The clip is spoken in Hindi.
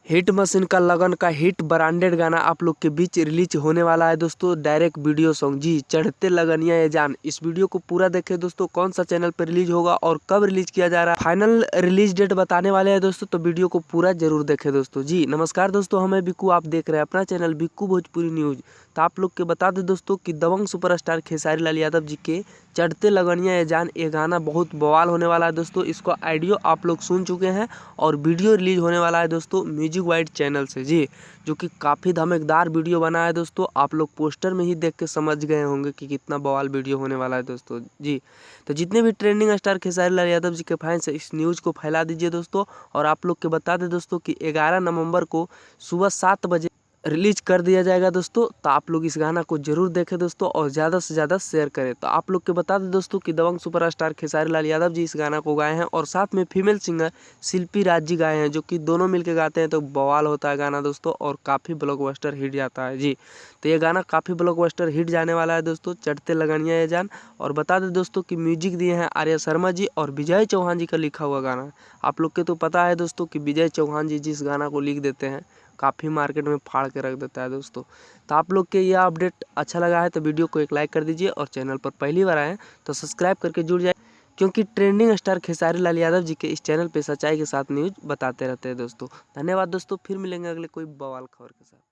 हिट मशीन का लगन का हिट ब्रांडेड गाना आप लोग के बीच रिलीज होने वाला है दोस्तों। डायरेक्ट वीडियो सॉन्ग जी चढ़ते लगनिया ये जान। इस वीडियो को पूरा देखें दोस्तों, कौन सा चैनल पर रिलीज होगा और कब रिलीज किया जा रहा है, फाइनल रिलीज डेट बताने वाले हैं दोस्तों। तो वीडियो को पूरा जरूर देखें दोस्तों। जी नमस्कार दोस्तों, हमें बिक्कू, आप देख रहे हैं अपना चैनल बिक्कू भोजपुरी न्यूज। तो आप लोग के बता दें दोस्तों कि दबंग सुपरस्टार खेसारी लाल यादव जी के चढ़ते लगनिया ये जान ये गाना बहुत बवाल होने वाला है दोस्तों। इसको ऑडियो आप लोग सुन चुके हैं और वीडियो रिलीज होने वाला है दोस्तों म्यूजिक वाइड चैनल से जी, जो कि काफ़ी धमाकेदार वीडियो बना है दोस्तों। आप लोग पोस्टर में ही देख के समझ गए होंगे कि कितना बवाल वीडियो होने वाला है दोस्तों जी। तो जितने भी ट्रेंडिंग स्टार खेसारी लाल यादव जी के फैंस हैं, इस न्यूज़ को फैला दीजिए दोस्तों। और आप लोग के बता दें दोस्तों कि 11 नवंबर को सुबह 7 बजे रिलीज कर दिया जाएगा दोस्तों। तो आप लोग इस गाना को जरूर देखें दोस्तों और ज़्यादा से ज़्यादा शेयर करें। तो आप लोग के बता दें दोस्तों कि दबंग सुपरस्टार खेसारी लाल यादव जी इस गाना को गाए हैं और साथ में फीमेल सिंगर शिल्पी राज जी गाए हैं, जो कि दोनों मिलकर गाते हैं तो बवाल होता है गाना दोस्तों और काफ़ी ब्लॉकबस्टर हिट जाता है जी। तो ये गाना काफ़ी ब्लॉकबस्टर हिट जाने वाला है दोस्तों, चढ़ते लगनिया ये जान। और बता दें दोस्तों कि म्यूजिक दिए हैं आर्या शर्मा जी और विजय चौहान जी का लिखा हुआ गाना। आप लोग के तो पता है दोस्तों कि विजय चौहान जी जिस गाना को लिख देते हैं काफ़ी मार्केट में फाड़ के रख देता है दोस्तों। तो आप लोग के यह अपडेट अच्छा लगा है तो वीडियो को एक लाइक कर दीजिए और चैनल पर पहली बार आए तो सब्सक्राइब करके जुड़ जाए, क्योंकि ट्रेंडिंग स्टार खेसारी लाल यादव जी के इस चैनल पे सच्चाई के साथ न्यूज़ बताते रहते हैं दोस्तों। धन्यवाद दोस्तों, फिर मिलेंगे अगले कोई बवाल खबर के साथ।